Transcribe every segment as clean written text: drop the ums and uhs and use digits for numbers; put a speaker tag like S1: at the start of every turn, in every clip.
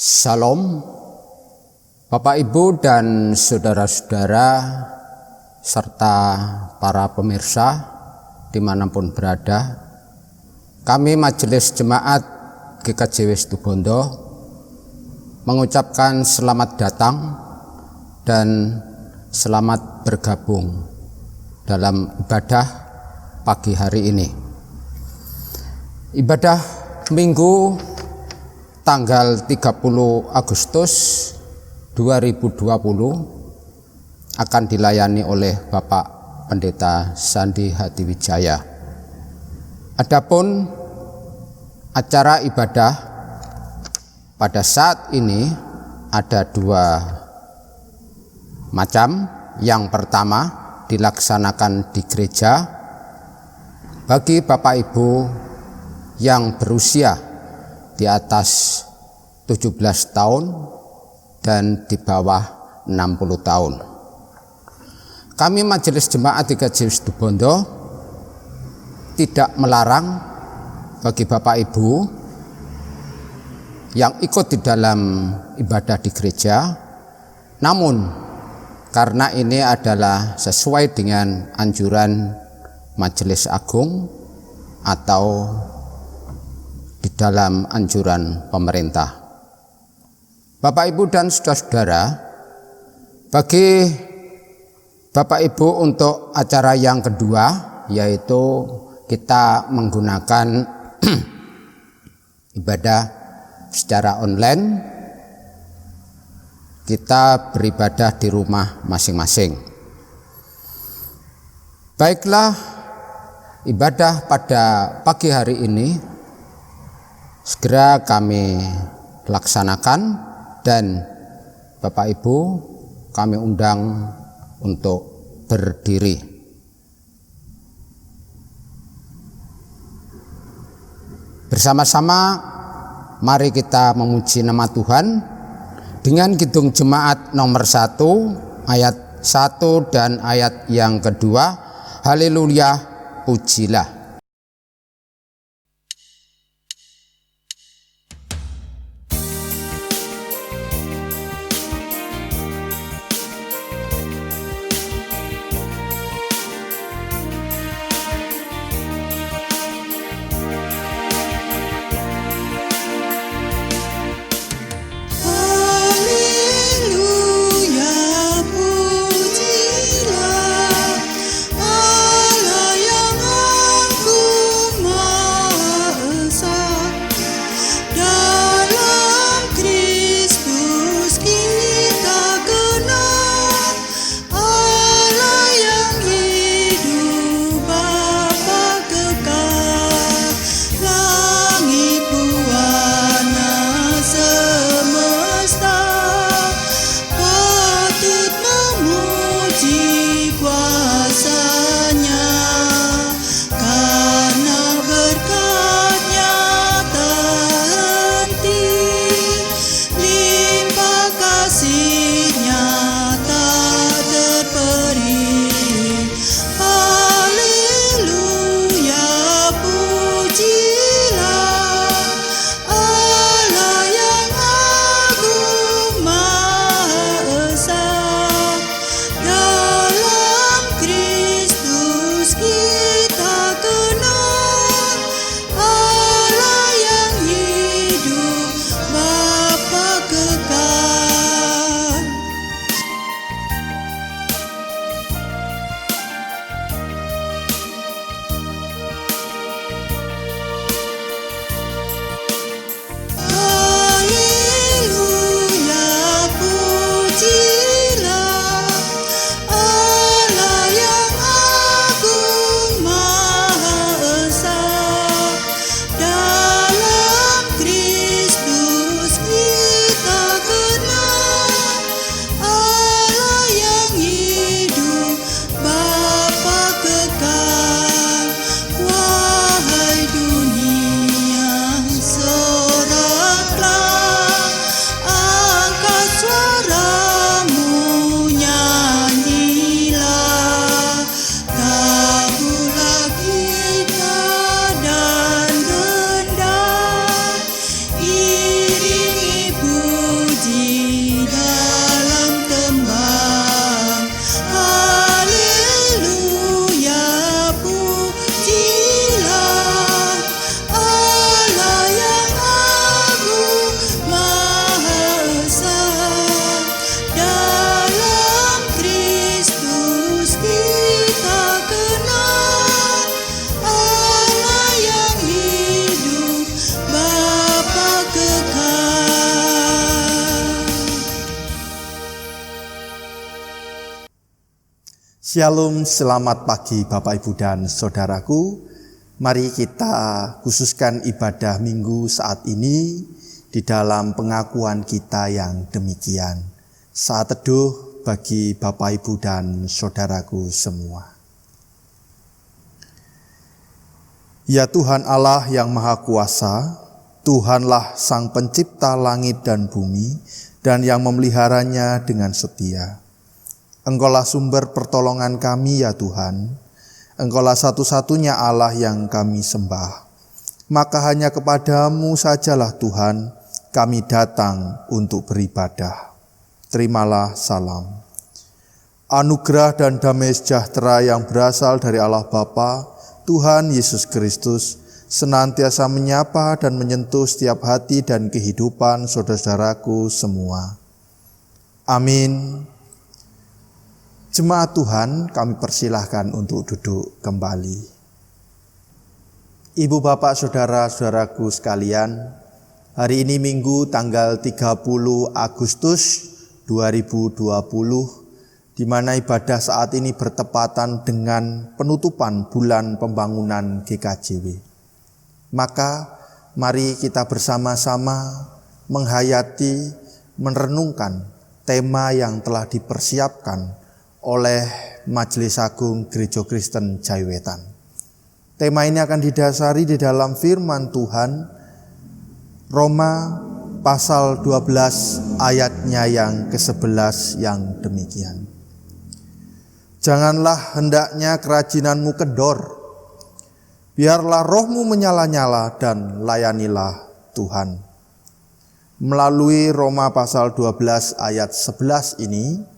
S1: Salam, Bapak Ibu dan saudara-saudara serta para pemirsa dimanapun berada. Kami Majelis Jemaat GKJ Situbondo mengucapkan selamat datang dan selamat bergabung dalam ibadah pagi hari ini. Ibadah Minggu tanggal 30 Agustus 2020 akan dilayani oleh Bapak Pendeta Sandi Hadiwijaya. Adapun acara ibadah pada saat ini ada dua macam. Yang pertama dilaksanakan di gereja bagi Bapak Ibu yang berusia di atas 17 tahun dan di bawah 60 tahun. Kami Majelis Jemaat GKJ Situbondo tidak melarang bagi Bapak Ibu yang ikut di dalam ibadah di gereja, namun karena ini adalah sesuai dengan anjuran Majelis Agung atau di dalam anjuran pemerintah. Bapak Ibu dan saudara-saudara, bagi Bapak Ibu untuk acara yang kedua, yaitu kita menggunakan ibadah secara online, kita beribadah di rumah masing-masing. Baiklah, ibadah pada pagi hari ini segera kami laksanakan dan Bapak Ibu kami undang untuk berdiri. Bersama-sama mari kita memuji nama Tuhan dengan Kidung Jemaat nomor 1 ayat 1 dan ayat yang kedua. Haleluya, pujilah.
S2: Allah yang Shalom, selamat pagi Bapak Ibu dan Saudaraku. Mari kita khususkan ibadah minggu saat ini di dalam pengakuan kita yang demikian. Saat teduh bagi Bapak Ibu dan Saudaraku semua. Ya Tuhan Allah yang Maha Kuasa, Tuhanlah Sang Pencipta langit dan bumi dan yang memeliharanya dengan setia. Engkaulah sumber pertolongan kami ya Tuhan. Engkaulah satu-satunya Allah yang kami sembah. Maka hanya kepadamu sajalah Tuhan kami datang untuk beribadah. Terimalah salam. Anugerah dan damai sejahtera yang berasal dari Allah Bapa, Tuhan Yesus Kristus, senantiasa menyapa dan menyentuh setiap hati dan kehidupan saudara-saudaraku semua. Amin. Jemaat Tuhan, kami persilahkan untuk duduk kembali. Ibu bapak saudara-saudaraku sekalian, hari ini Minggu tanggal 30 Agustus 2020, di mana ibadah saat ini bertepatan dengan penutupan bulan pembangunan GKJW. Maka mari kita bersama-sama menghayati, merenungkan tema yang telah dipersiapkan oleh Majelis Agung Gereja Kristen Jaiwetan. Tema ini akan didasari di dalam firman Tuhan, Roma pasal 12 ayatnya yang ke-11 yang demikian. Janganlah hendaknya kerajinanmu kendor, biarlah rohmu menyala-nyala dan layanilah Tuhan. Melalui Roma pasal 12 ayat 11 ini,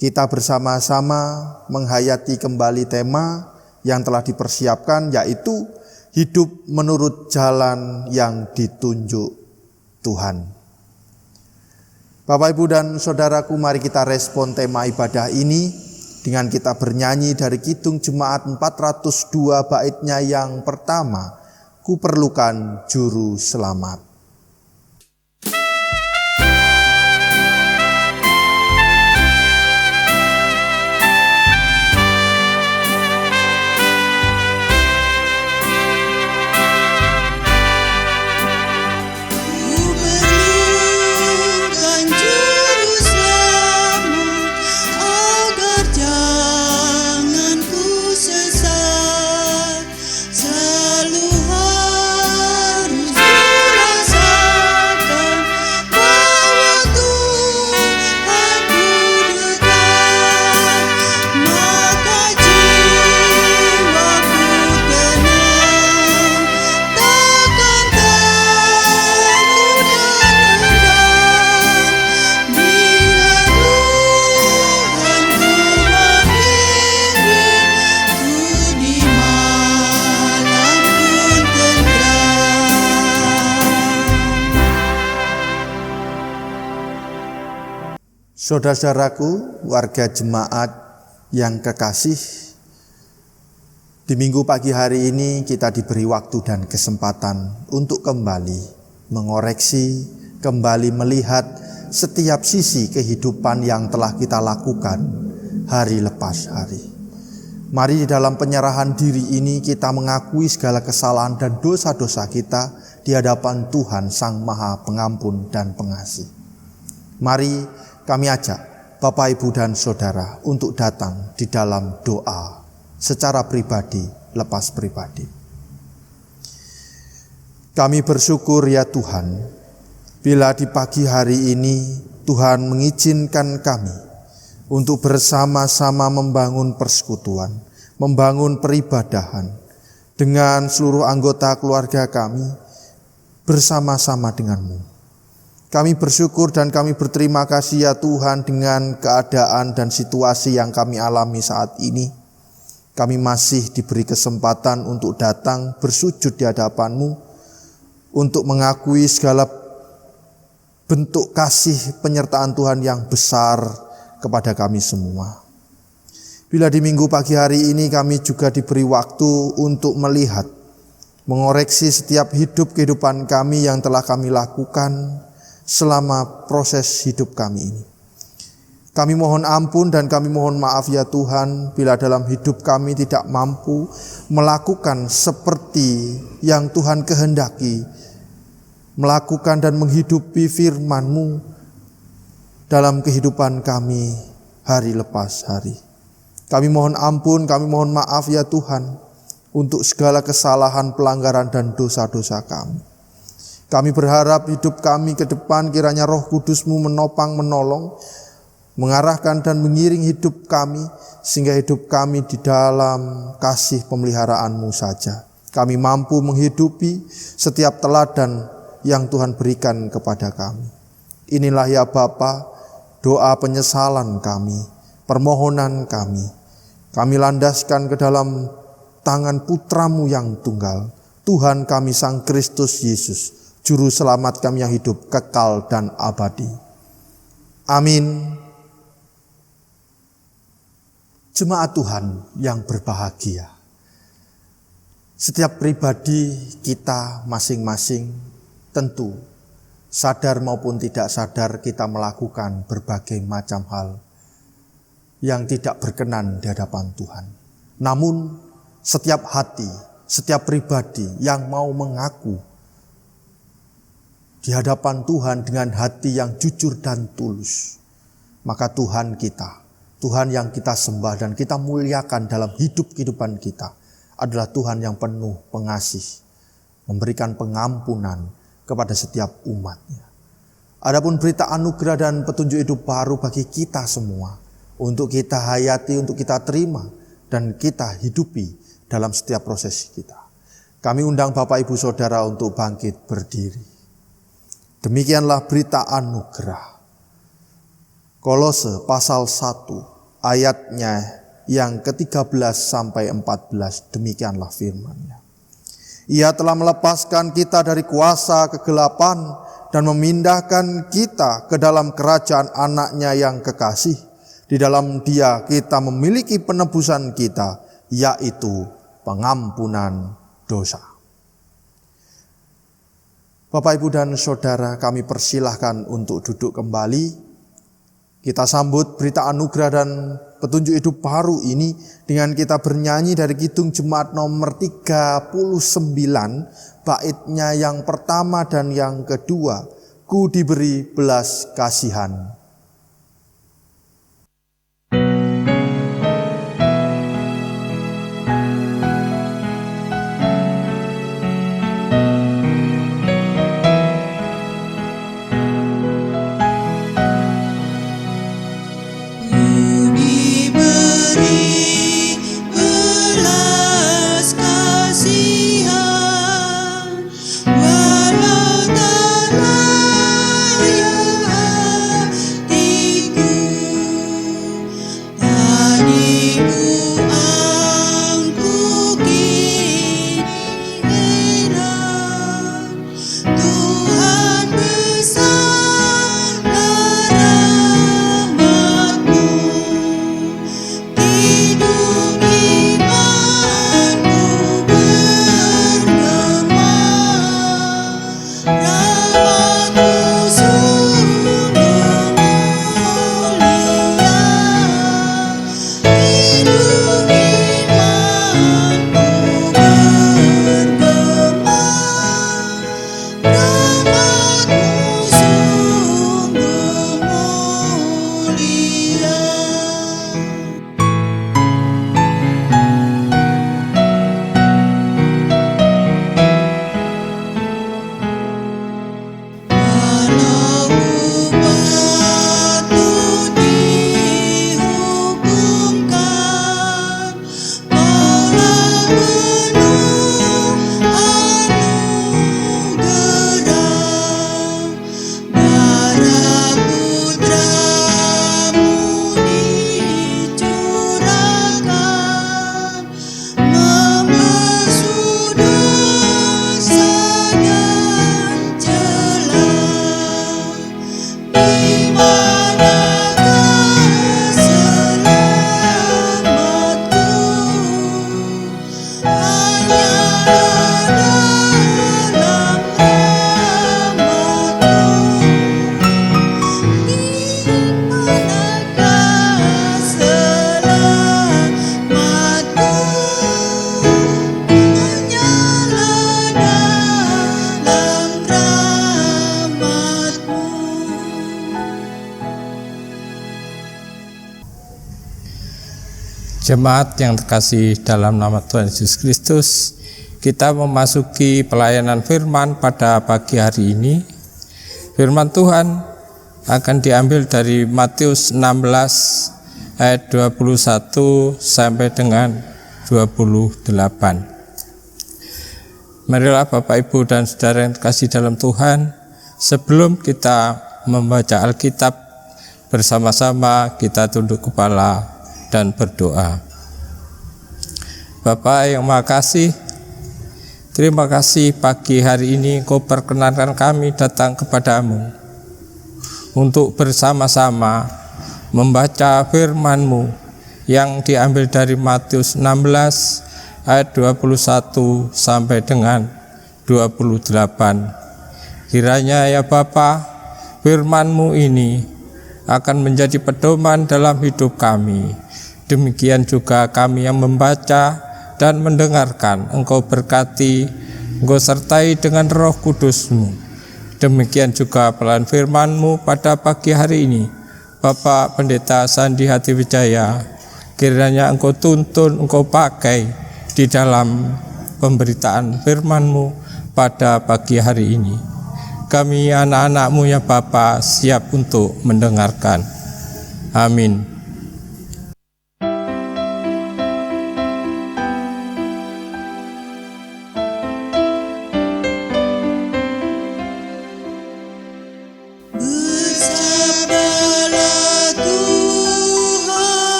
S2: kita bersama-sama menghayati kembali tema yang telah dipersiapkan, yaitu hidup menurut jalan yang ditunjuk Tuhan. Bapak, Ibu, dan Saudaraku, mari kita respon tema ibadah ini dengan kita bernyanyi dari Kidung Jemaat 402 baitnya yang pertama, Ku Perlukan Juru Selamat. Saudara-saudaraku, warga jemaat yang kekasih, di minggu pagi hari ini kita diberi waktu dan kesempatan untuk kembali mengoreksi, kembali melihat setiap sisi kehidupan yang telah kita lakukan hari lepas hari. Mari di dalam penyerahan diri ini kita mengakui segala kesalahan dan dosa-dosa kita di hadapan Tuhan Sang Maha Pengampun dan Pengasih. Mari kami ajak Bapak, Ibu, dan Saudara untuk datang di dalam doa secara pribadi, lepas pribadi. Kami bersyukur ya Tuhan, bila di pagi hari ini Tuhan mengizinkan kami untuk bersama-sama membangun persekutuan, membangun peribadahan dengan seluruh anggota keluarga kami bersama-sama denganmu. Kami bersyukur dan kami berterima kasih ya Tuhan dengan keadaan dan situasi yang kami alami saat ini. Kami masih diberi kesempatan untuk datang bersujud di hadapan-Mu, untuk mengakui segala bentuk kasih penyertaan Tuhan yang besar kepada kami semua. Bila di minggu pagi hari ini kami juga diberi waktu untuk melihat, mengoreksi setiap hidup kehidupan kami yang telah kami lakukan selama proses hidup kami ini. Kami mohon ampun dan kami mohon maaf ya Tuhan, bila dalam hidup kami tidak mampu melakukan seperti yang Tuhan kehendaki, melakukan dan menghidupi firman-Mu dalam kehidupan kami hari lepas hari. Kami mohon ampun, kami mohon maaf ya Tuhan, untuk segala kesalahan, pelanggaran dan dosa-dosa kami. Kami berharap hidup kami ke depan kiranya Roh Kudus-Mu menopang, menolong, mengarahkan dan mengiring hidup kami, sehingga hidup kami di dalam kasih pemeliharaan-Mu saja. Kami mampu menghidupi setiap teladan yang Tuhan berikan kepada kami. Inilah ya Bapa, doa penyesalan kami, permohonan kami. Kami landaskan ke dalam tangan Putra-Mu yang tunggal, Tuhan kami Sang Kristus Yesus, Juru Selamat kami yang hidup, kekal dan abadi. Amin. Jemaat Tuhan yang berbahagia, setiap pribadi kita masing-masing tentu sadar maupun tidak sadar kita melakukan berbagai macam hal yang tidak berkenan di hadapan Tuhan. Namun setiap hati, setiap pribadi yang mau mengaku di hadapan Tuhan dengan hati yang jujur dan tulus, maka Tuhan kita, Tuhan yang kita sembah dan kita muliakan dalam hidup-kehidupan kita adalah Tuhan yang penuh pengasih, memberikan pengampunan kepada setiap umat-Nya. Adapun berita anugerah dan petunjuk hidup baru bagi kita semua, untuk kita hayati, untuk kita terima, dan kita hidupi dalam setiap proses kita. Kami undang Bapak Ibu Saudara untuk bangkit berdiri. Demikianlah berita anugerah. Kolose pasal 1 ayatnya yang ke-13 sampai 14, demikianlah firman-Nya. Ia telah melepaskan kita dari kuasa kegelapan dan memindahkan kita ke dalam kerajaan anak-Nya yang kekasih. Di dalam Dia kita memiliki penebusan kita, yaitu pengampunan dosa. Bapak, Ibu, dan Saudara, kami persilahkan untuk duduk kembali. Kita sambut berita anugerah dan petunjuk hidup baru ini dengan kita bernyanyi dari Kidung Jemaat nomor 39, baitnya yang pertama dan yang kedua, Ku diberi belas kasihan.
S3: Walau tak layak Jemaat yang terkasih dalam nama Tuhan Yesus Kristus, kita memasuki pelayanan firman pada pagi hari ini. Firman Tuhan akan diambil dari Matius 16 ayat 21 sampai dengan 28. Marilah Bapak, Ibu, dan Saudara yang terkasih dalam Tuhan, sebelum kita membaca Alkitab bersama-sama, kita tunduk kepala dan berdoa. Bapa yang Maha Kasih, terima kasih pagi hari ini Engkau perkenankan kami datang kepadamu untuk bersama-sama membaca firman-Mu yang diambil dari Matius 16 ayat 21 sampai dengan 28. Kiranya ya Bapa, firman-Mu ini akan menjadi pedoman dalam hidup kami. Demikian juga kami yang membaca dan mendengarkan, Engkau berkati, Engkau sertai dengan Roh Kudus-Mu. Demikian juga pelayan firman-Mu pada pagi hari ini, Bapak Pendeta Sandi Hatiwijaya, kiranya Engkau tuntun, Engkau pakai di dalam pemberitaan firman-Mu pada pagi hari ini. Kami anak-anak-Mu ya Bapa, siap untuk mendengarkan. Amin.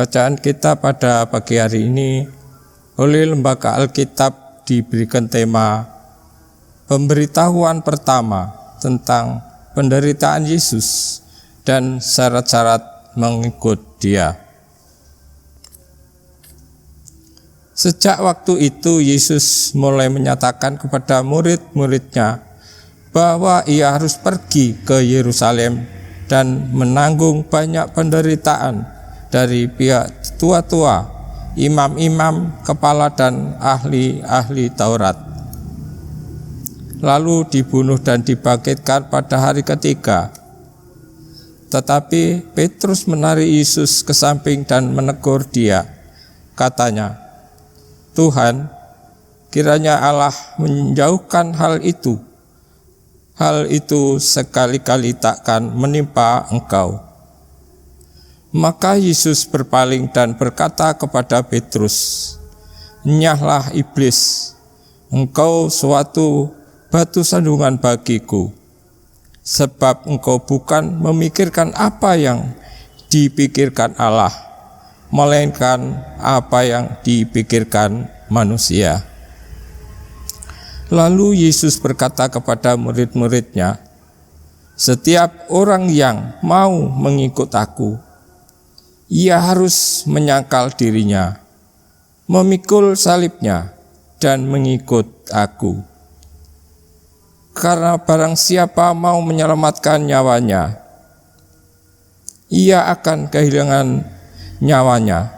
S3: Bacaan kita pada pagi hari ini oleh Lembaga Alkitab diberikan tema pemberitahuan pertama tentang penderitaan Yesus dan syarat-syarat mengikut Dia. Sejak waktu itu Yesus mulai menyatakan kepada murid-muridnya bahwa Ia harus pergi ke Yerusalem dan menanggung banyak penderitaan dari pihak tua-tua, imam-imam, kepala dan ahli-ahli Taurat, lalu dibunuh dan dibangkitkan pada hari ketiga. Tetapi Petrus menarik Yesus ke samping dan menegur Dia. Katanya, "Tuhan, kiranya Allah menjauhkan hal itu. Hal itu sekali-kali takkan menimpa Engkau." Maka Yesus berpaling dan berkata kepada Petrus, "Nyahlah iblis, engkau suatu batu sandungan bagiku, sebab engkau bukan memikirkan apa yang dipikirkan Allah, melainkan apa yang dipikirkan manusia." Lalu Yesus berkata kepada murid-muridnya, "Setiap orang yang mau mengikut Aku, ia harus menyangkal dirinya, memikul salibnya, dan mengikut Aku. Karena barang siapa mau menyelamatkan nyawanya, ia akan kehilangan nyawanya.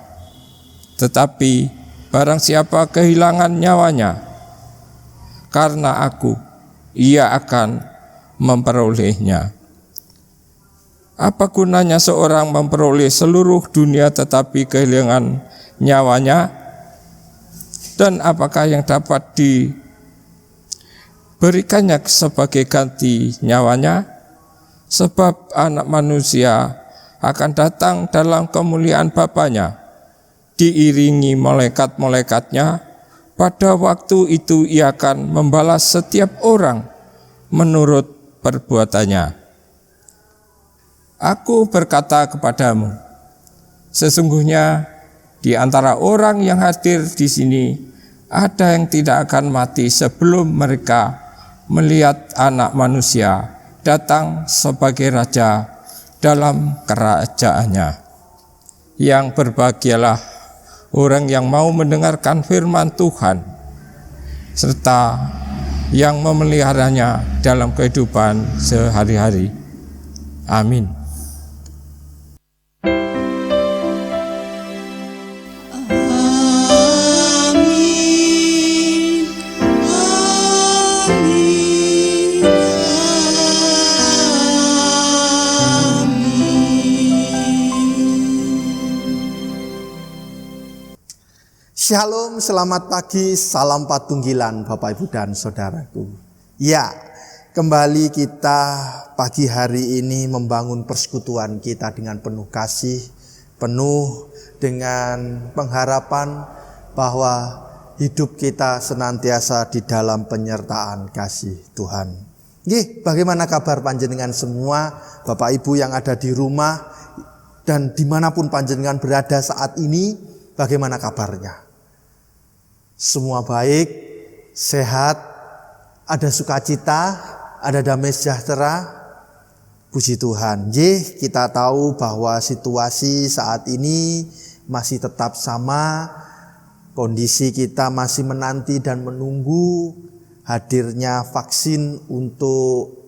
S3: Tetapi barang siapa kehilangan nyawanya karena Aku, ia akan memperolehnya. Apa gunanya seorang memperoleh seluruh dunia tetapi kehilangan nyawanya? Dan apakah yang dapat diberikannya sebagai ganti nyawanya? Sebab anak manusia akan datang dalam kemuliaan Bapanya, diiringi malaikat-malaikatnya. Pada waktu itu Ia akan membalas setiap orang menurut perbuatannya. Aku berkata kepadamu, sesungguhnya Di antara orang yang hadir di sini, ada yang tidak akan mati sebelum mereka melihat Anak Manusia datang sebagai Raja dalam kerajaannya. Yang berbahagialah orang yang mau mendengarkan firman Tuhan, serta yang memeliharanya dalam kehidupan sehari-hari. Amin.
S2: Shalom, selamat pagi, salam patunggilan Bapak Ibu dan Saudaraku. Ya, kembali kita pagi hari ini membangun persekutuan kita dengan penuh kasih, penuh dengan pengharapan bahwa hidup kita senantiasa di dalam penyertaan kasih Tuhan. Nggih, bagaimana kabar panjenengan semua, Bapak Ibu yang ada di rumah dan dimanapun panjenengan berada saat ini, bagaimana kabarnya? Semua baik, sehat, ada sukacita, ada damai sejahtera. Puji Tuhan. Kita tahu bahwa situasi saat ini masih tetap sama. Kondisi kita masih menanti dan menunggu hadirnya vaksin untuk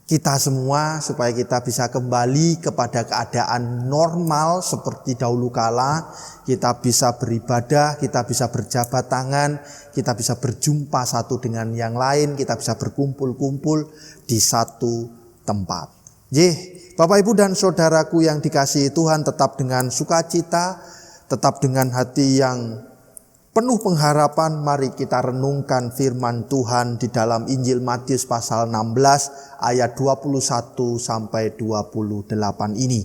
S2: kita semua supaya kita bisa kembali kepada keadaan normal seperti dahulu kala. Kita bisa beribadah, kita bisa berjabat tangan, kita bisa berjumpa satu dengan yang lain, kita bisa berkumpul-kumpul di satu tempat. Bapak Ibu dan Saudaraku yang dikasihi Tuhan, tetap dengan sukacita, tetap dengan hati yang penuh pengharapan, mari kita renungkan firman Tuhan di dalam Injil Matius pasal 16 ayat 21 sampai 28 ini.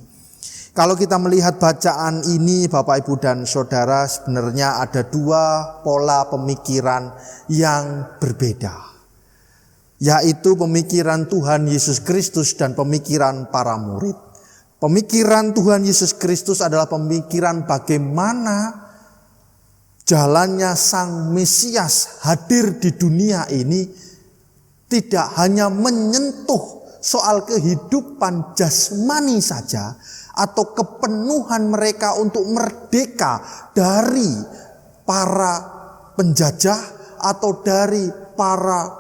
S2: Kalau kita melihat bacaan ini Bapak Ibu dan Saudara, sebenarnya ada dua pola pemikiran yang berbeda, yaitu pemikiran Tuhan Yesus Kristus dan pemikiran para murid. Pemikiran Tuhan Yesus Kristus adalah pemikiran bagaimana jalannya Sang Mesias hadir di dunia ini tidak hanya menyentuh soal kehidupan jasmani saja atau kepenuhan mereka untuk merdeka dari para penjajah atau dari para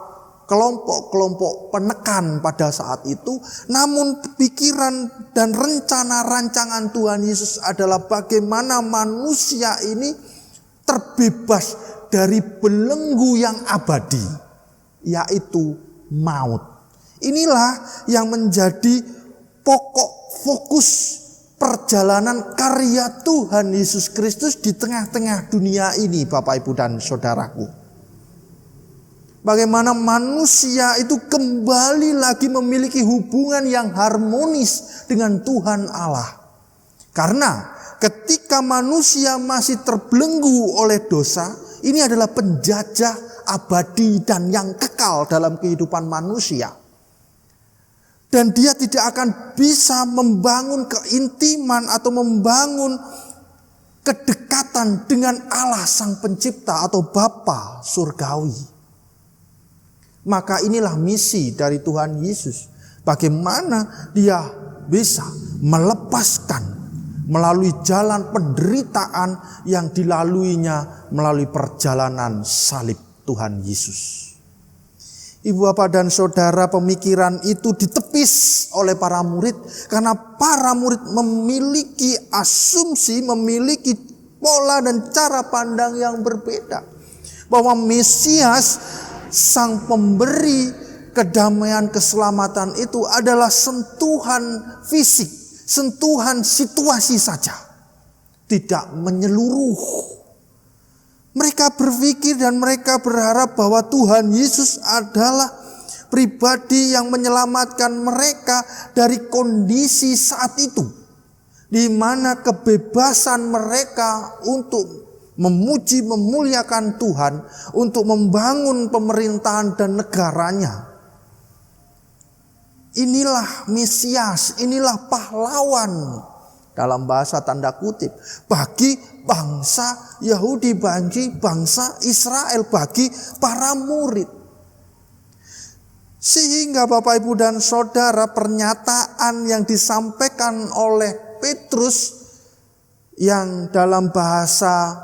S2: kelompok-kelompok penekan pada saat itu, namun pikiran dan rencana rancangan Tuhan Yesus adalah bagaimana manusia ini terbebas dari belenggu yang abadi, yaitu maut. Inilah yang menjadi pokok fokus perjalanan karya Tuhan Yesus Kristus di tengah-tengah dunia ini, Bapak Ibu dan Saudaraku. Bagaimana manusia itu kembali lagi memiliki hubungan yang harmonis dengan Tuhan Allah. Karena ketika manusia masih terbelenggu oleh dosa, ini adalah penjajah abadi dan yang kekal dalam kehidupan manusia. Dan dia tidak akan bisa membangun keintiman atau membangun kedekatan dengan Allah Sang Pencipta atau Bapa Surgawi. Maka inilah misi dari Tuhan Yesus. Bagaimana dia bisa melepaskan melalui jalan penderitaan yang dilaluinya melalui perjalanan salib Tuhan Yesus. Ibu bapak dan saudara, pemikiran itu ditepis oleh para murid karena para murid memiliki asumsi, memiliki pola dan cara pandang yang berbeda. Bahwa Mesias, sang pemberi kedamaian keselamatan itu adalah sentuhan fisik, sentuhan situasi saja, tidak menyeluruh. Mereka berpikir dan mereka berharap bahwa Tuhan Yesus adalah pribadi yang menyelamatkan mereka dari kondisi saat itu, di mana kebebasan mereka untuk memuji memuliakan Tuhan, untuk membangun pemerintahan dan negaranya. Inilah Mesias, inilah pahlawan dalam bahasa tanda kutip, bagi bangsa Yahudi, bagi bangsa Israel, bagi para murid. Sehingga Bapak Ibu dan Saudara, pernyataan yang disampaikan oleh Petrus yang dalam bahasa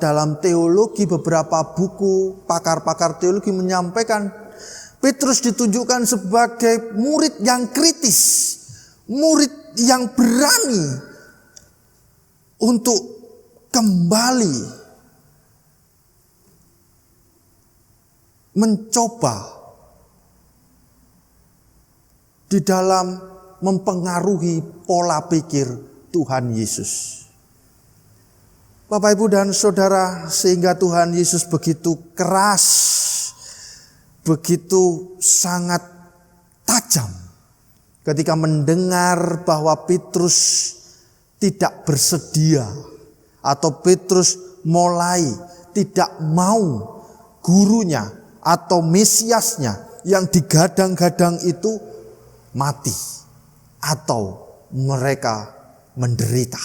S2: dalam teologi, beberapa buku pakar-pakar teologi menyampaikan Petrus ditunjukkan sebagai murid yang kritis, murid yang berani untuk kembali mencoba di dalam mempengaruhi pola pikir Tuhan Yesus. Bapak, Ibu, dan Saudara, sehingga Tuhan Yesus begitu keras, begitu sangat tajam ketika mendengar bahwa Petrus tidak bersedia atau Petrus mulai tidak mau gurunya atau Mesiasnya yang digadang-gadang itu mati atau mereka menderita.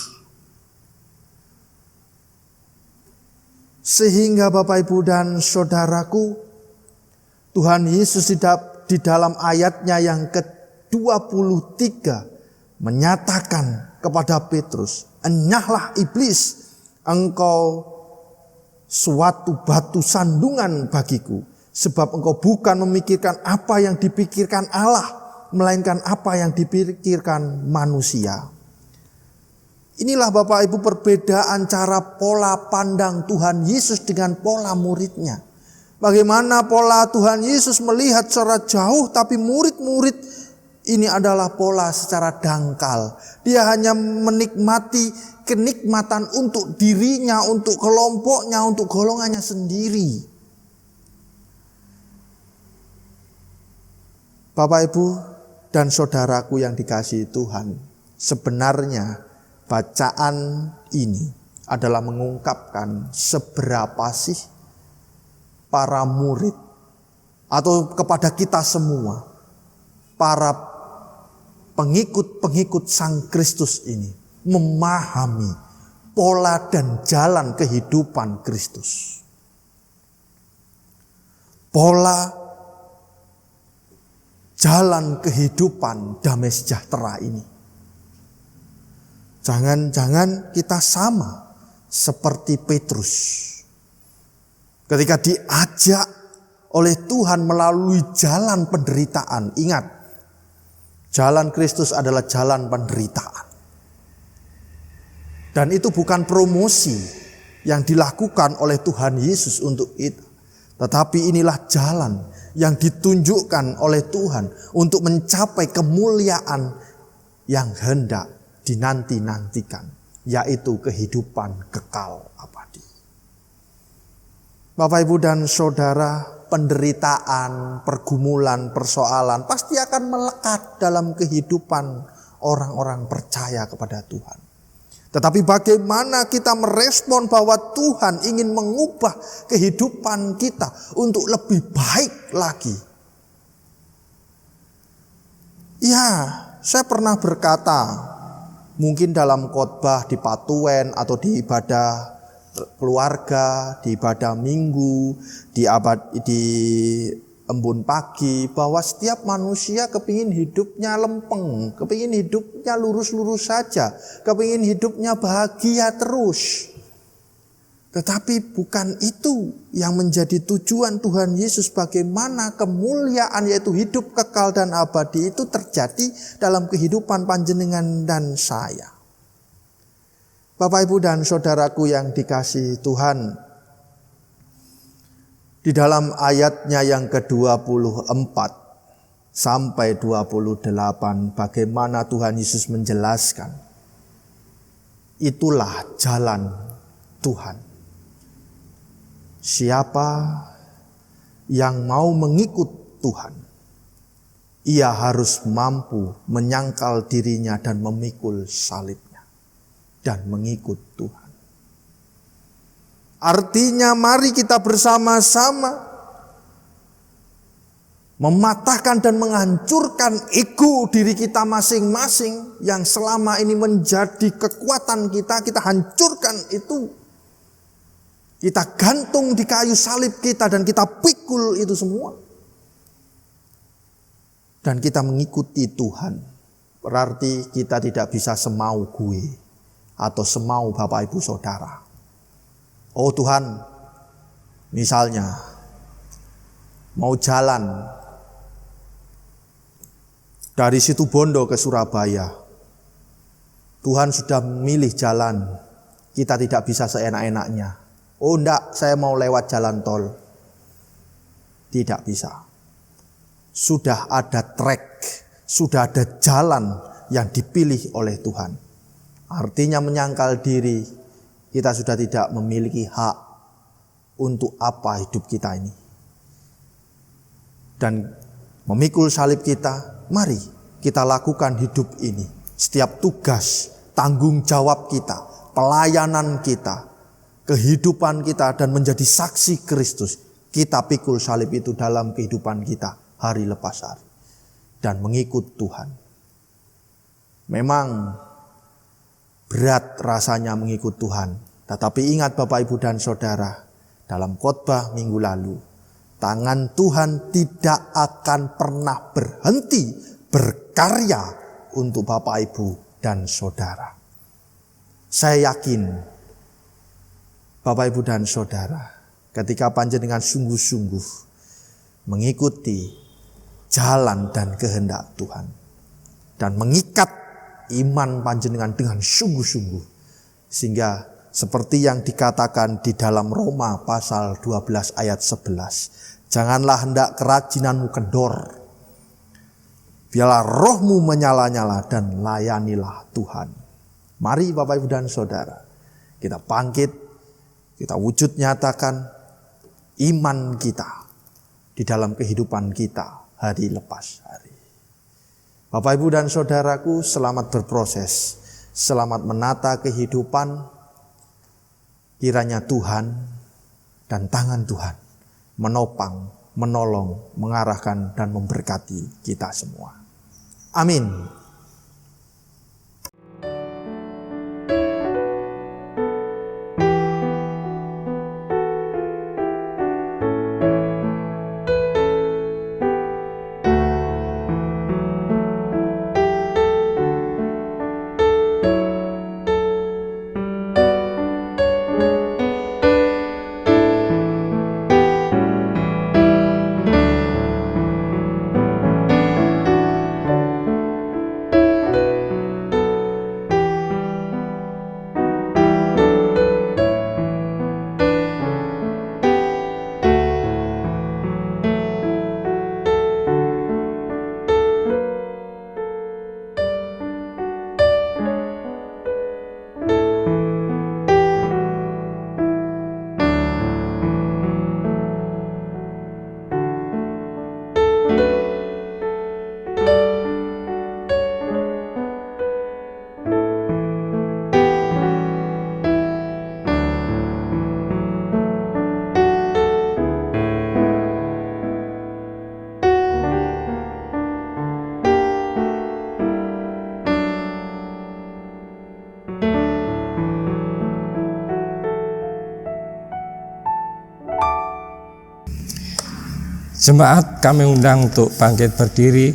S2: Sehingga Bapak, Ibu, dan Saudaraku, Tuhan Yesus di dalam ayatnya yang ke-23 menyatakan kepada Petrus, "Enyahlah iblis, engkau suatu batu sandungan bagiku, sebab engkau bukan memikirkan apa yang dipikirkan Allah, melainkan apa yang dipikirkan manusia." Inilah Bapak Ibu perbedaan cara pola pandang Tuhan Yesus dengan pola muridnya. Bagaimana pola Tuhan Yesus melihat secara jauh, tapi murid-murid ini adalah pola secara dangkal. Dia hanya menikmati kenikmatan untuk dirinya, untuk kelompoknya, untuk golongannya sendiri. Bapak, Ibu, dan Saudaraku yang dikasihi Tuhan, sebenarnya bacaan ini adalah mengungkapkan seberapa sih para murid atau kepada kita semua, para pengikut-pengikut Sang Kristus ini memahami pola dan jalan kehidupan Kristus. Pola jalan kehidupan damai sejahtera ini. Jangan-jangan kita sama seperti Petrus. Ketika diajak oleh Tuhan melalui jalan penderitaan. Ingat, jalan Kristus adalah jalan penderitaan. Dan itu bukan promosi yang dilakukan oleh Tuhan Yesus untuk kita. Tetapi inilah jalan yang ditunjukkan oleh Tuhan untuk mencapai kemuliaan yang hendak dinanti-nantikan, yaitu kehidupan kekal abadi. Bapak, Ibu, dan Saudara, penderitaan, pergumulan, persoalan pasti akan melekat dalam kehidupan orang-orang percaya kepada Tuhan. Tetapi bagaimana kita merespon bahwa Tuhan ingin mengubah kehidupan kita untuk lebih baik lagi? Ya, saya pernah berkata, mungkin dalam khotbah di Patuen atau di ibadah keluarga, di ibadah minggu, di embun pagi, bahwa setiap manusia kepingin hidupnya lempeng, kepingin hidupnya lurus-lurus saja, kepingin hidupnya bahagia terus. Tetapi bukan itu yang menjadi tujuan Tuhan Yesus. Bagaimana kemuliaan, yaitu hidup kekal dan abadi, itu terjadi dalam kehidupan panjenengan dan saya. Bapak, Ibu, dan Saudaraku yang dikasihi Tuhan, di dalam ayatnya yang ke-24 sampai 28, bagaimana Tuhan Yesus menjelaskan, itulah jalan Tuhan. Siapa yang mau mengikut Tuhan, ia harus mampu menyangkal dirinya dan memikul salibnya dan mengikut Tuhan. Artinya mari kita bersama-sama mematahkan dan menghancurkan ego diri kita masing-masing yang selama ini menjadi kekuatan kita. Kita hancurkan itu, kita gantung di kayu salib kita dan kita pikul itu semua, dan kita mengikuti Tuhan. Berarti kita tidak bisa semau gue atau semau Bapak Ibu Saudara. Oh Tuhan, misalnya mau jalan dari Situbondo ke Surabaya, Tuhan sudah memilih jalan, kita tidak bisa seenak-enaknya. Oh enggak, saya mau lewat jalan tol. Tidak bisa. Sudah ada trek, sudah ada jalan yang dipilih oleh Tuhan. Artinya menyangkal diri, kita sudah tidak memiliki hak untuk apa hidup kita ini. Dan memikul salib kita, mari kita lakukan hidup ini. Setiap tugas, tanggung jawab kita, pelayanan kita, kehidupan kita, dan menjadi saksi Kristus, kita pikul salib itu dalam kehidupan kita hari lepas hari. Dan mengikut Tuhan. Memang berat rasanya mengikut Tuhan. Tetapi ingat Bapak Ibu dan Saudara, dalam khotbah minggu lalu, tangan Tuhan tidak akan pernah berhenti berkarya untuk Bapak Ibu dan Saudara. Saya yakin Bapak Ibu dan Saudara, ketika panjenengan sungguh-sungguh mengikuti jalan dan kehendak Tuhan dan mengikat iman panjenengan dengan sungguh-sungguh, sehingga seperti yang dikatakan di dalam Roma pasal 12 ayat 11, janganlah hendak kerajinanmu kendor, biarlah rohmu menyala-nyala dan layanilah Tuhan. Mari Bapak Ibu dan Saudara, kita bangkit, kita wujud nyatakan iman kita di dalam kehidupan kita hari lepas hari. Bapak Ibu dan Saudaraku, selamat berproses, selamat menata kehidupan. Kiranya Tuhan dan tangan Tuhan menopang, menolong, mengarahkan dan memberkati kita semua. Amin.
S3: Jemaat kami undang untuk bangkit berdiri.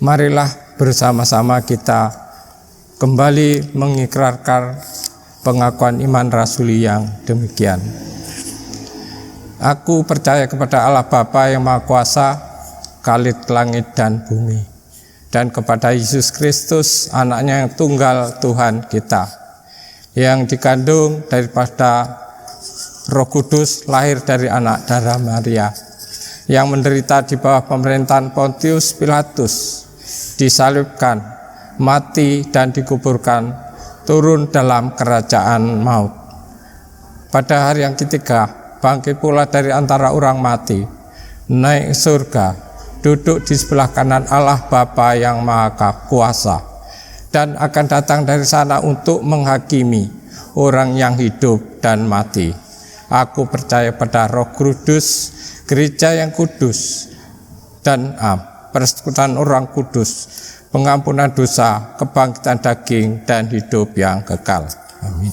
S3: Marilah bersama-sama kita kembali mengikrarkan pengakuan iman rasuli yang demikian. Aku percaya kepada Allah Bapa yang Maha Kuasa, Khalid langit dan bumi, dan kepada Yesus Kristus, anaknya yang tunggal Tuhan kita, yang dikandung daripada Roh Kudus, lahir dari anak darah Maria, yang menderita di bawah pemerintahan Pontius Pilatus, disalibkan, mati dan dikuburkan, turun dalam kerajaan maut. Pada hari yang ketiga, bangkit pula dari antara orang mati, naik surga, duduk di sebelah kanan Allah Bapa yang Maha Kuasa, dan akan datang dari sana untuk menghakimi orang yang hidup dan mati. Aku percaya pada Roh Kudus, gereja yang kudus, dan persekutuan orang kudus, pengampunan dosa, kebangkitan daging, dan hidup yang kekal. Amin.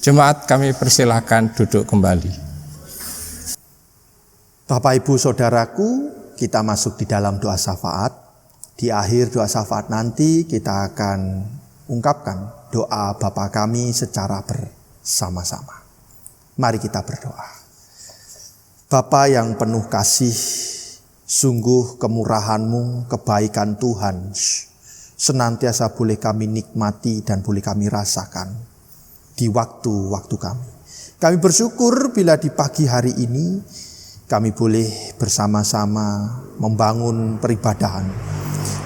S3: Jemaat, kami persilahkan duduk kembali.
S2: Bapak Ibu Saudaraku, kita masuk di dalam doa syafaat. Di akhir doa syafaat nanti kita akan ungkapkan doa Bapa kami secara bersama-sama. Mari kita berdoa. Bapa yang penuh kasih, sungguh kemurahan-Mu, kebaikan Tuhan senantiasa boleh kami nikmati dan boleh kami rasakan di waktu-waktu kami. Kami bersyukur bila di pagi hari ini kami boleh bersama-sama membangun peribadahan,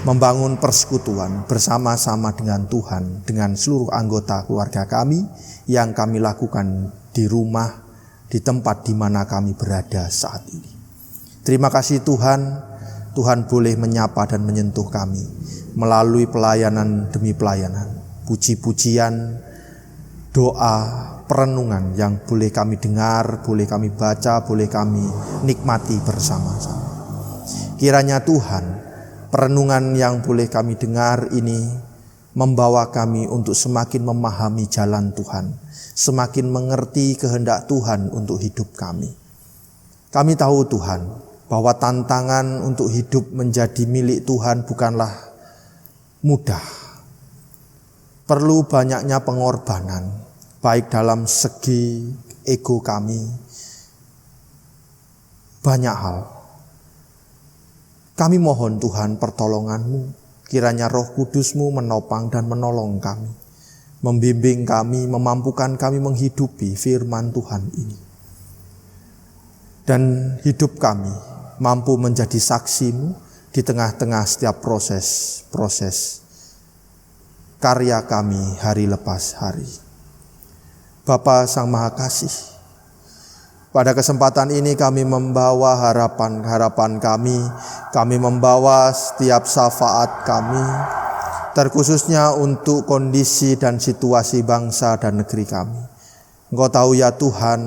S2: membangun persekutuan bersama-sama dengan Tuhan, dengan seluruh anggota keluarga kami yang kami lakukan di rumah, di tempat di mana kami berada saat ini. Terima kasih Tuhan, Tuhan boleh menyapa dan menyentuh kami melalui pelayanan demi pelayanan, puji-pujian, doa, perenungan yang boleh kami dengar, boleh kami baca, boleh kami nikmati bersama-sama. Kiranya Tuhan, perenungan yang boleh kami dengar ini membawa kami untuk semakin memahami jalan Tuhan, semakin mengerti kehendak Tuhan untuk hidup kami. Kami tahu Tuhan, bahwa tantangan untuk hidup menjadi milik Tuhan bukanlah mudah. Perlu banyaknya pengorbanan, baik dalam segi ego kami, banyak hal. Kami mohon Tuhan pertolongan-Mu, kiranya Roh Kudus-Mu menopang dan menolong kami, membimbing kami, memampukan kami menghidupi firman Tuhan ini. Dan hidup kami mampu menjadi saksi-Mu di tengah-tengah setiap proses karya kami hari lepas hari. Bapa Sang Maha Kasih, pada kesempatan ini kami membawa harapan kami membawa setiap syafaat kami, terkhususnya untuk kondisi dan situasi bangsa dan negeri kami. Engkau tahu ya Tuhan,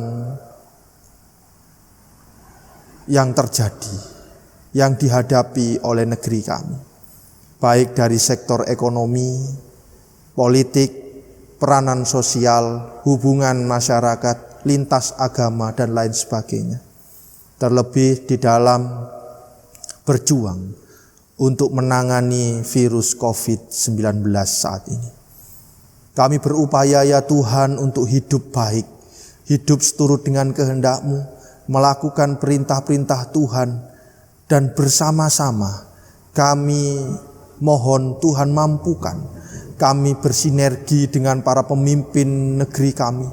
S2: yang terjadi, yang dihadapi oleh negeri kami, baik dari sektor ekonomi, politik, peranan sosial, hubungan masyarakat, lintas agama, dan lain sebagainya. Terlebih di dalam berjuang untuk menangani virus COVID-19 saat ini. Kami berupaya ya Tuhan untuk hidup baik, hidup seturut dengan kehendak-Mu, melakukan perintah-perintah Tuhan, dan bersama-sama kami mohon Tuhan mampukan kami bersinergi dengan para pemimpin negeri kami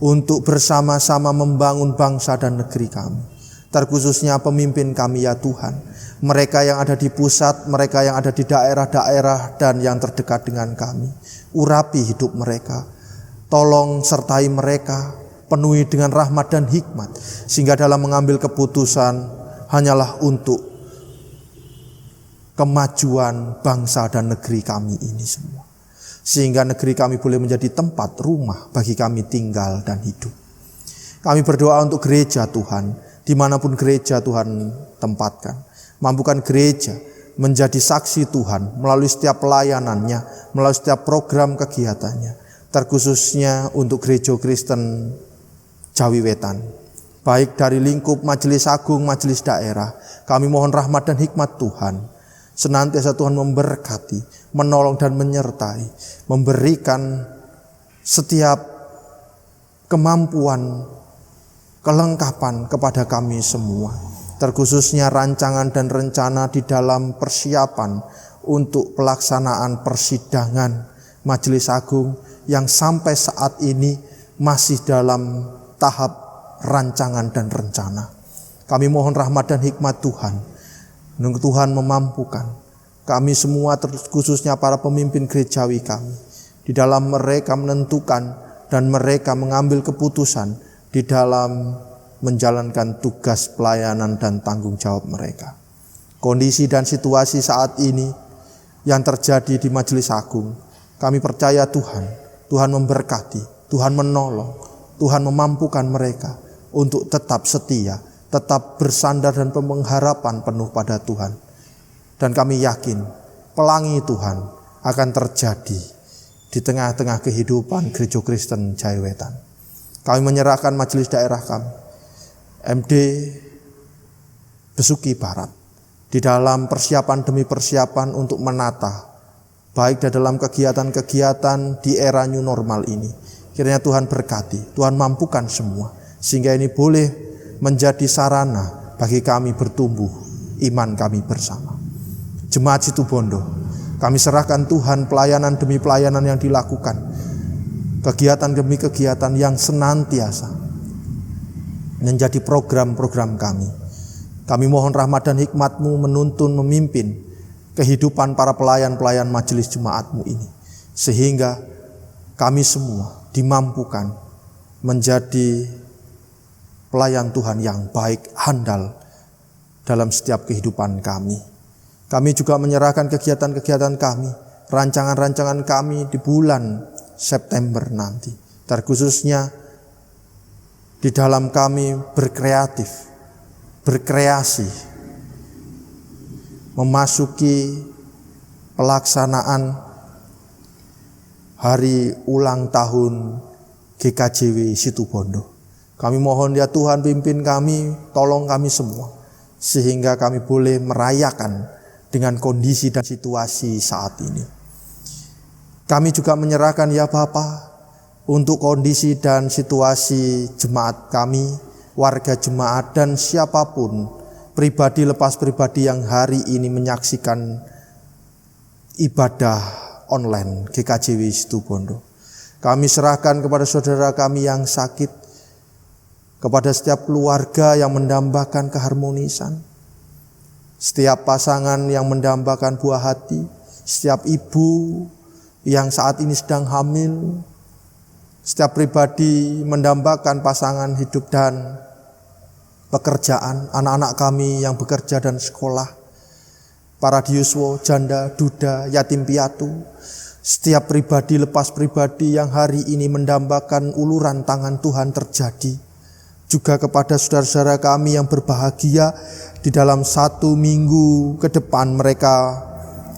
S2: untuk bersama-sama membangun bangsa dan negeri kami. Terkhususnya pemimpin kami ya Tuhan, mereka yang ada di pusat, mereka yang ada di daerah-daerah dan yang terdekat dengan kami. Urapi hidup mereka, tolong sertai mereka, penuhi dengan rahmat dan hikmat, sehingga dalam mengambil keputusan hanyalah untuk kemajuan bangsa dan negeri kami ini semua. Sehingga negeri kami boleh menjadi tempat rumah bagi kami tinggal dan hidup. Kami berdoa untuk gereja Tuhan, dimanapun gereja Tuhan tempatkan. Mampukan gereja menjadi saksi Tuhan melalui setiap pelayanannya, melalui setiap program kegiatannya. Terkhususnya untuk gereja Kristen Jawi Wetan, baik dari lingkup majelis agung, majelis daerah. Kami mohon rahmat dan hikmat Tuhan, senantiasa Tuhan memberkati, menolong dan menyertai, memberikan setiap kemampuan, kelengkapan kepada kami semua. Terkhususnya rancangan dan rencana di dalam persiapan untuk pelaksanaan persidangan majelis agung yang sampai saat ini masih dalam tahap rancangan dan rencana. Kami mohon rahmat dan hikmat Tuhan. Tuhan memampukan kami semua, khususnya para pemimpin gerejawi kami, di dalam mereka menentukan dan mereka mengambil keputusan di dalam menjalankan tugas pelayanan dan tanggung jawab mereka. Kondisi dan situasi saat ini yang terjadi di Majelis Agung, kami percaya Tuhan memberkati, Tuhan menolong, Tuhan memampukan mereka untuk tetap setia tetap bersandar dan pengharapan penuh pada Tuhan. Dan kami yakin pelangi Tuhan akan terjadi di tengah-tengah kehidupan Gereja Kristen Jaya Wetan. Kami menyerahkan majelis daerah kami, MD Besuki Barat, di dalam persiapan demi persiapan untuk menata, baik di dalam kegiatan-kegiatan di era new normal ini. Kiranya Tuhan berkati, Tuhan mampukan semua, sehingga ini boleh menjadi sarana bagi kami bertumbuh iman kami bersama. Jemaat Situbondo, kami serahkan Tuhan pelayanan demi pelayanan yang dilakukan, kegiatan demi kegiatan yang senantiasa menjadi program-program kami. Kami mohon rahmat dan hikmat-Mu menuntun, memimpin kehidupan para pelayan-pelayan majelis jemaat-Mu ini, sehingga kami semua dimampukan menjadi pelayan Tuhan yang baik, handal dalam setiap kehidupan kami. Kami juga menyerahkan kegiatan-kegiatan kami, rancangan-rancangan kami di bulan September nanti, terkhususnya di dalam kami berkreatif, berkreasi, memasuki pelaksanaan hari ulang tahun GKJW Situbondo. Kami mohon ya Tuhan pimpin kami, tolong kami semua, sehingga kami boleh merayakan dengan kondisi dan situasi saat ini. Kami juga menyerahkan ya Bapa untuk kondisi dan situasi jemaat kami, warga jemaat dan siapapun, pribadi lepas pribadi yang hari ini menyaksikan ibadah online GKJW Situbondo. Kami serahkan kepada saudara kami yang sakit, kepada setiap keluarga yang mendambakan keharmonisan, setiap pasangan yang mendambakan buah hati, setiap ibu yang saat ini sedang hamil, setiap pribadi mendambakan pasangan hidup dan pekerjaan, anak-anak kami yang bekerja dan sekolah, para diuswo, janda, duda, yatim piatu, setiap pribadi lepas pribadi yang hari ini mendambakan uluran tangan Tuhan terjadi. Juga kepada saudara-saudara kami yang berbahagia di dalam 1 minggu ke depan mereka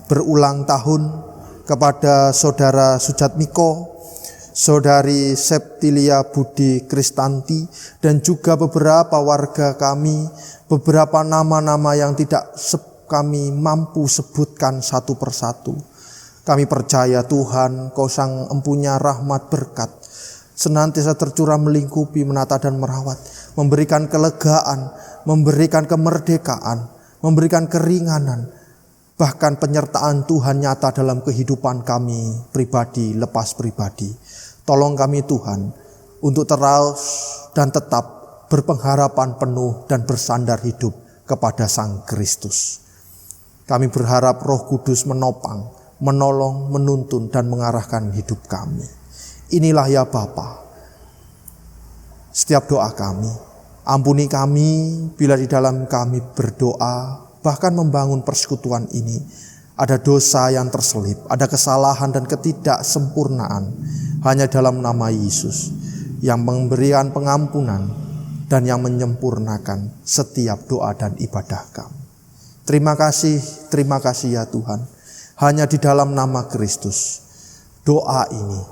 S2: berulang tahun, kepada saudara Sujatmiko, saudari Septilia Budi Kristanti, dan juga beberapa warga kami, beberapa nama-nama yang tidak kami mampu sebutkan satu persatu. Kami percaya Tuhan, Kau sang empunya rahmat berkat, senantiasa tercurah melingkupi, menata dan merawat, memberikan kelegaan, memberikan kemerdekaan, memberikan keringanan, bahkan penyertaan Tuhan nyata dalam kehidupan kami pribadi lepas pribadi. Tolong kami Tuhan untuk terus dan tetap berpengharapan penuh dan bersandar hidup kepada Sang Kristus. Kami berharap Roh Kudus menopang, menolong, menuntun dan mengarahkan hidup kami. Inilah ya Bapa, setiap doa kami. Ampuni kami bila di dalam kami berdoa, bahkan membangun persekutuan ini, ada dosa yang terselip, ada kesalahan dan ketidaksempurnaan. Hanya dalam nama Yesus yang memberikan pengampunan dan yang menyempurnakan setiap doa dan ibadah kami. Terima kasih ya Tuhan. Hanya di dalam nama Kristus doa ini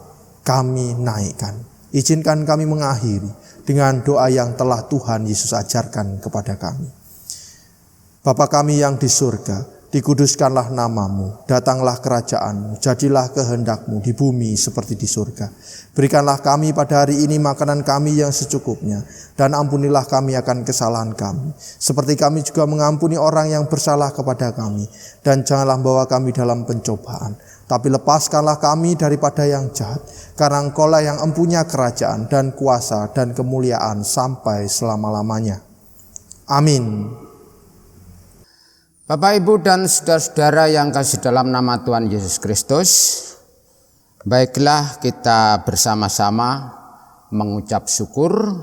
S2: kami naikkan. Izinkan kami mengakhiri dengan doa yang telah Tuhan Yesus ajarkan kepada kami. Bapa kami yang di surga, dikuduskanlah namamu, datanglah kerajaan-Mu, jadilah kehendak-Mu di bumi seperti di surga. Berikanlah kami pada hari ini makanan kami yang secukupnya, dan ampunilah kami akan kesalahan kami, seperti kami juga mengampuni orang yang bersalah kepada kami. Dan janganlah bawa kami dalam pencobaan, tapi lepaskanlah kami daripada yang jahat, karena Engkau-lah yang empunya kerajaan dan kuasa dan kemuliaan sampai selama-lamanya. Amin.
S1: Bapak, Ibu, dan saudara-saudara yang kasih dalam nama Tuhan Yesus Kristus, baiklah kita bersama-sama mengucap syukur.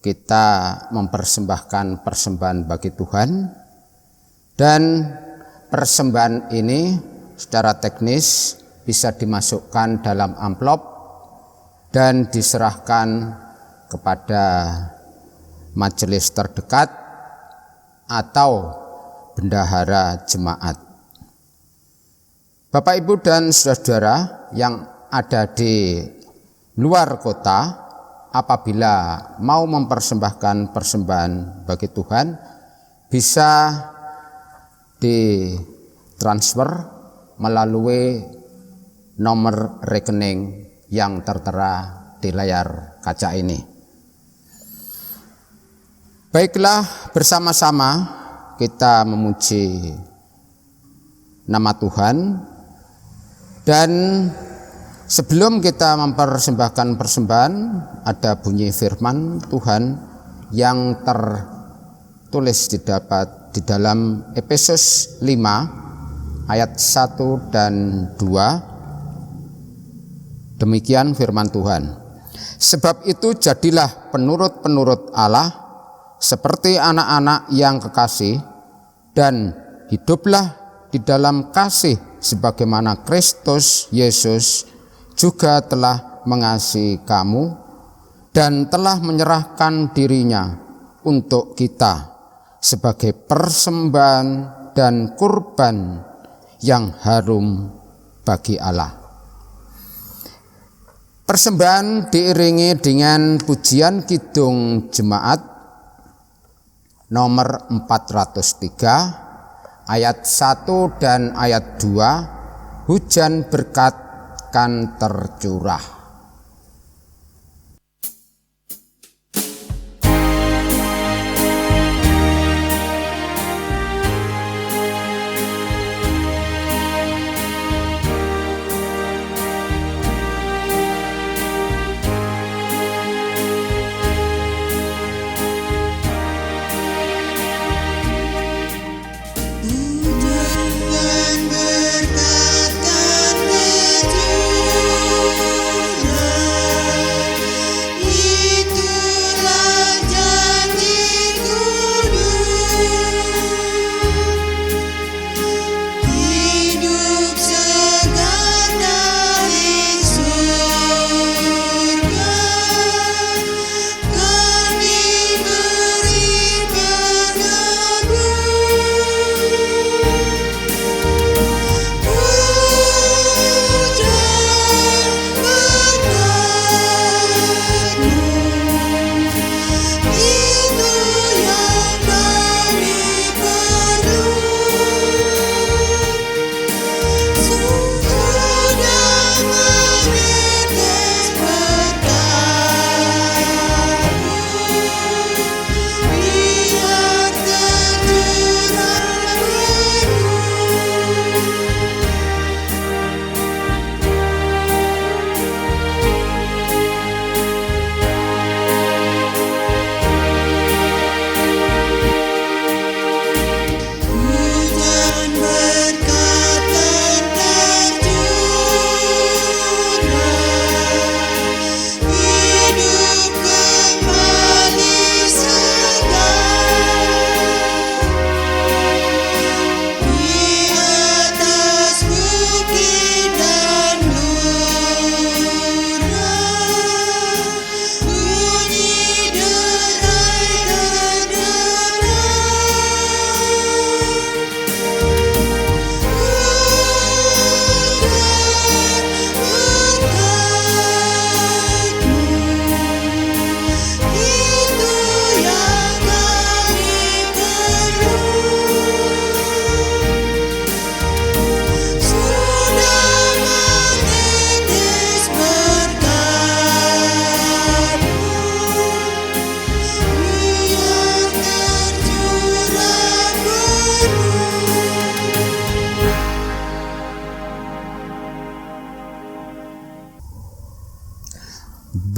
S1: Kita mempersembahkan persembahan bagi Tuhan, dan persembahan ini secara teknis bisa dimasukkan dalam amplop dan diserahkan kepada majelis terdekat atau bendahara jemaat. Bapak, Ibu, dan saudara-saudara yang ada di luar kota, apabila mau mempersembahkan persembahan bagi Tuhan, bisa ditransfer melalui nomor rekening yang tertera di layar kaca ini. Baiklah, bersama-sama kita memuji nama Tuhan, dan sebelum kita mempersembahkan persembahan, ada bunyi firman Tuhan yang tertulis di dalam Efesus 5 ayat 1 dan 2. Demikian firman Tuhan. Sebab itu jadilah penurut-penurut Allah seperti anak-anak yang kekasih, dan hiduplah di dalam kasih sebagaimana Kristus Yesus juga telah mengasihi kamu dan telah menyerahkan dirinya untuk kita sebagai persembahan dan kurban yang harum bagi Allah. Persembahan diiringi dengan pujian kidung jemaat nomor 403 ayat 1 dan ayat 2, hujan berkat kan tercurah.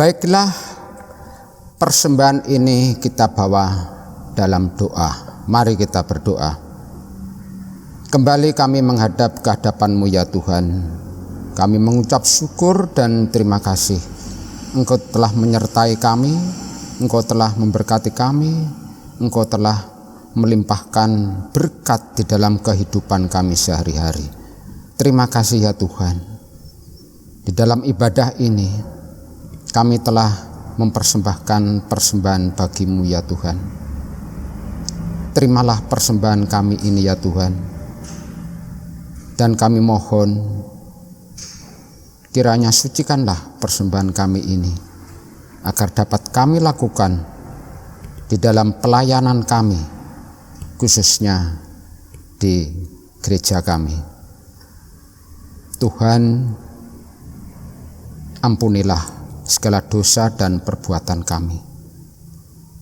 S1: Baiklah, persembahan ini kita bawa dalam doa. Mari kita berdoa. Kembali kami menghadap ke hadapan-Mu ya Tuhan. Kami mengucap syukur dan terima kasih. Engkau telah menyertai kami, Engkau telah memberkati kami, Engkau telah melimpahkan berkat di dalam kehidupan kami sehari-hari. Terima kasih ya Tuhan. Di dalam ibadah ini kami telah mempersembahkan persembahan bagi-Mu ya Tuhan. Terimalah persembahan kami ini ya Tuhan. Dan kami mohon kiranya sucikanlah persembahan kami ini, agar dapat kami lakukan di dalam pelayanan kami, khususnya di gereja kami. Tuhan, ampunilah segala dosa dan perbuatan kami.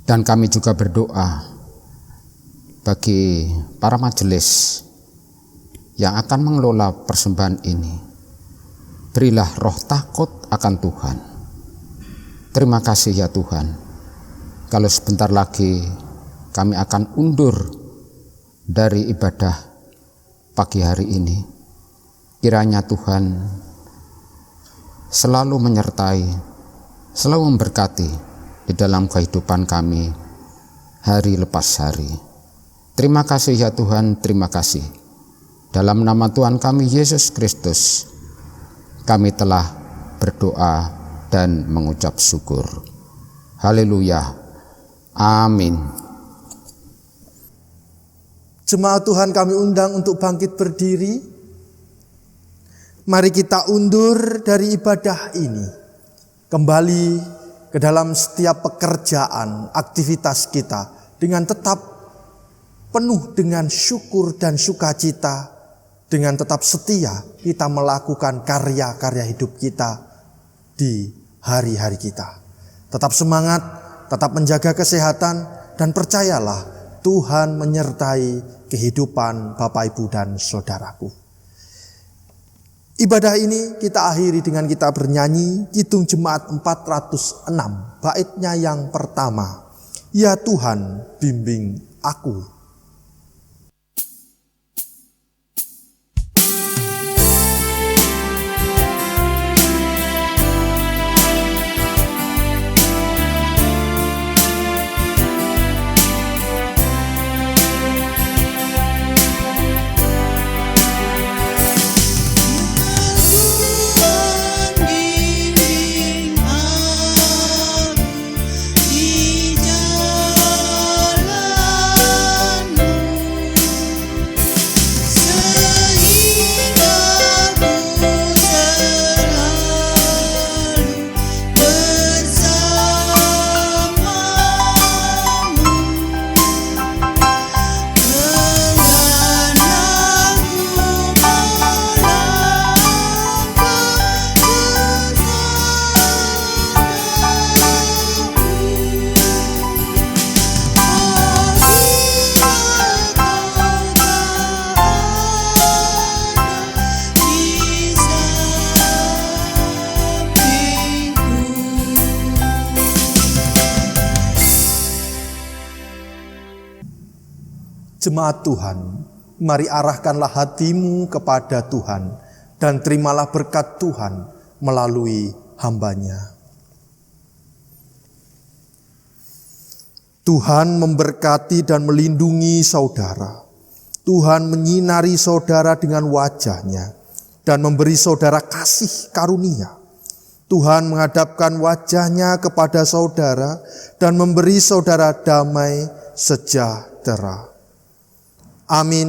S1: Dan kami juga berdoa bagi para majelis yang akan mengelola persembahan ini. Berilah roh takut akan Tuhan. Terima kasih ya Tuhan. Kalau sebentar lagi kami akan undur dari ibadah pagi hari ini, kiranya Tuhan selalu menyertai, selalu memberkati di dalam kehidupan kami hari lepas hari. Terima kasih ya Tuhan, terima kasih. Dalam nama Tuhan kami Yesus Kristus, kami telah berdoa dan mengucap syukur. Haleluya. Amin.
S2: Jemaat Tuhan, kami undang untuk bangkit berdiri. Mari kita undur dari ibadah ini, kembali ke dalam setiap pekerjaan, aktivitas kita, dengan tetap penuh dengan syukur dan sukacita, dengan tetap setia kita melakukan karya-karya hidup kita di hari-hari kita. Tetap semangat, tetap menjaga kesehatan, dan percayalah Tuhan menyertai kehidupan Bapak, Ibu, dan saudaraku. Ibadah ini kita akhiri dengan kita bernyanyi Kidung Jemaat 406, baitnya yang pertama, Ya Tuhan bimbing aku. Jemaat Tuhan, mari arahkanlah hatimu kepada Tuhan dan terimalah berkat Tuhan melalui hamba-Nya. Tuhan memberkati dan melindungi saudara. Tuhan menyinari saudara dengan wajah-Nya dan memberi saudara kasih karunia. Tuhan menghadapkan wajah-Nya kepada saudara dan memberi saudara damai sejahtera. Amin.